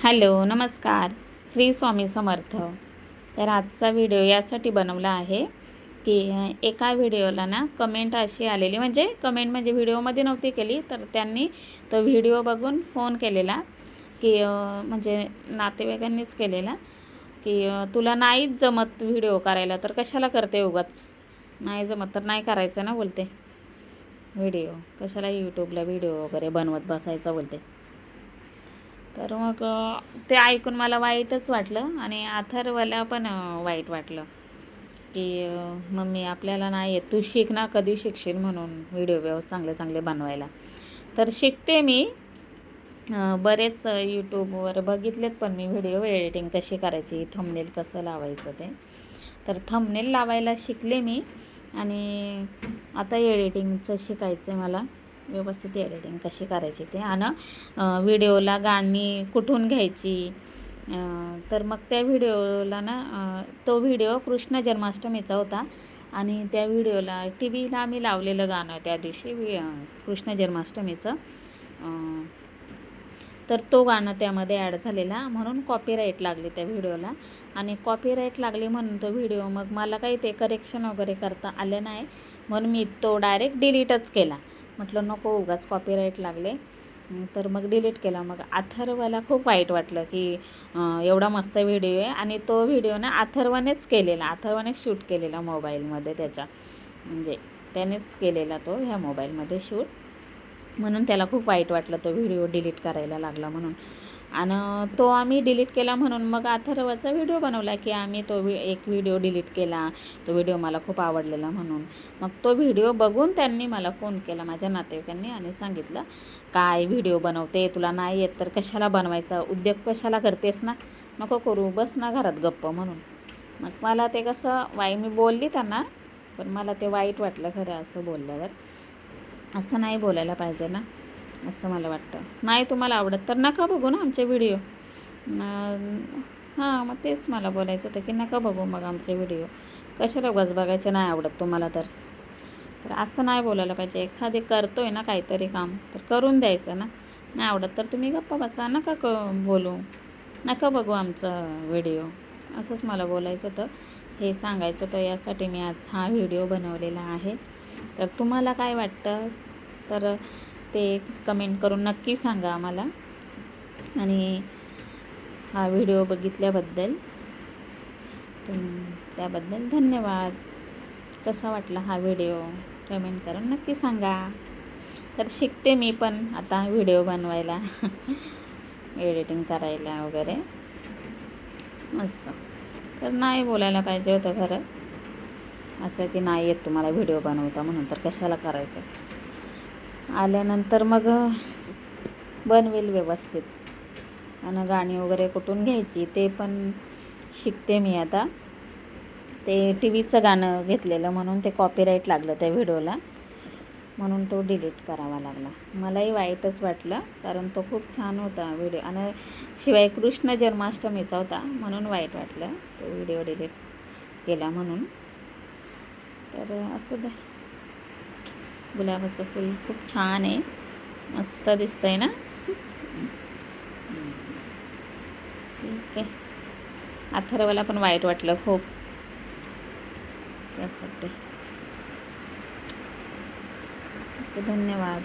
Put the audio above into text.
Hello, नमस्कार. श्री स्वामी समर्थ. तर आजचा व्हिडिओ यासाठी बनवला आहे की एका व्हिडिओला ना कमेंट अशी आलेली, म्हणजे कमेंट म्हणजे व्हिडिओमध्ये नव्हती केली, तर त्यांनी तो व्हिडिओ बघून फोन केलेला की म्हणजे नातेवाईकांनीच केलेला की तुला नाहीच जमत व्हिडिओ करायला, तर कशाला करते उगाच, नाही जमत तर नाही करायचं ना बोलते व्हिडिओ, कशाला यूट्यूबला व्हिडिओ वगैरे बनवत बसायचं बोलते. तर मग ते ऐकून मला वाईटच वाटलं आणि अथर्वला पण वाईट वाटलं की मम्मी आपल्याला नाही येत, तू शिक ना, कधी शिकशील म्हणून व्हिडिओ चांगले चांगले बनवायला. तर शिकते मी, बरेच यूट्यूबवर बघितलेत पण मी व्हिडिओ एडिटिंग कशी करायची, थंबनेल कसं लावायचं ते. तर थंबनेल लावायला शिकले मी आणि आता एडिटिंगचं शिकायचं आहे मला, व्यवस्थित एडिटिंग कशी करायची ते. आणि व्हिडिओला गाणी कुठून घ्यायची, तर मग त्या व्हिडिओला ना तो व्हिडिओ कृष्ण जन्माष्टमीचा होता आणि त्या व्हिडिओला टी व्हीला आम्ही लावलेलं गाणं त्या दिवशी कृष्ण जन्माष्टमीचं, तर तो गाणं त्यामध्ये ॲड झालेला, म्हणून कॉपीराईट लागली त्या व्हिडिओला. आणि कॉपीराईट लागली म्हणून तो व्हिडिओ मग मला काही ते करेक्शन वगैरे करता आलं नाही, म्हणून मी तो डायरेक्ट डिलीटच केला. म्हटलं नको उगाच कॉपीराईट लागले, तर मग डिलीट केला. मग अथर्वला खूप वाईट वाटलं की एवढा मस्त व्हिडिओ आहे आणि तो व्हिडिओ ना अथर्वनेच केलेला, अथर्वनेच शूट केलेला मोबाईलमध्ये त्याच्या, म्हणजे त्यानेच केलेला तो ह्या मोबाईलमध्ये शूट, म्हणून त्याला खूप वाईट वाटलं तो व्हिडिओ डिलीट करायला लागला म्हणून. आणि तो आम्ही डिलीट केला म्हणून मग अथर्वचा व्हिडिओ बनवला की आम्ही तो एक व्हिडिओ डिलीट केला, तो व्हिडिओ मला खूप आवडलेला म्हणून. मग तो व्हिडिओ बघून त्यांनी मला फोन केला, माझ्या नातेवाईकांनी, आणि सांगितलं काय व्हिडिओ बनवते, तुला नाही येत तर कशाला बनवायचा, उद्योग कशाला करतेस ना, नको करू, बस ना घरात गप्प म्हणून. मग मला ते कसं मी बोलली त्यांना, पण मला ते वाईट वाटलं खरं असं बोलल्यावर. असं नाही बोलायला पाहिजे ना, असं मला वाटतं. नाही तुम्हाला आवडत तर नका बघू ना आमचे व्हिडिओ. हां, मग तेच मला बोलायचं होतं की नका बघू मग आमचे व्हिडिओ, कशाला उगाच बघायचे, नाही आवडत तुम्हाला तर. तर असं नाही बोलायला पाहिजे. एखादे करतोय ना काहीतरी काम तर करून द्यायचं ना, नाही आवडत तर तुम्ही गप्पा बसा, नका बोलू, नका बघू आमचा व्हिडिओ, असंच मला बोलायचं होतं, हे सांगायचं होतं. यासाठी मी आज हा व्हिडिओ बनवलेला आहे. तर तुम्हाला काय वाटतं तर ते कमेंट करून नक्की सांगा आम्हाला. आणि हा व्हिडिओ बघितल्याबद्दल त्याबद्दल धन्यवाद. कसा वाटला हा व्हिडिओ कमेंट करून नक्की सांगा. तर शिकते मी पण आता व्हिडिओ बनवायला एडिटिंग करायला वगैरे असं. तर नाही बोलायला पाहिजे होतं खरं असं की नाही येत तुम्हाला व्हिडिओ बनवता म्हणून, तर कशाला करायचं. आल्यानंतर मग बनवेल व्यवस्थित. आणि गाणी वगैरे कुठून घ्यायची ते पण शिकते मी आता. ते टी व्हीचं गाणं घेतलेलं म्हणून ते कॉपीराईट लागलं त्या व्हिडिओला, म्हणून तो डिलीट करावा लागला. मलाही वाईटच वाटलं कारण तो खूप छान होता व्हिडिओ, आणि शिवाय कृष्ण जन्माष्टमीचा होता म्हणून वाईट वाटलं तो व्हिडिओ डिलीट केला म्हणून. तर असू द्या. गुलाबाचं फूल खूप छान आहे, मस्त दिसतंय ना. ठीक आहे. अथर्वला पण वाईट वाटलं खूप त्यासाठी. धन्यवाद.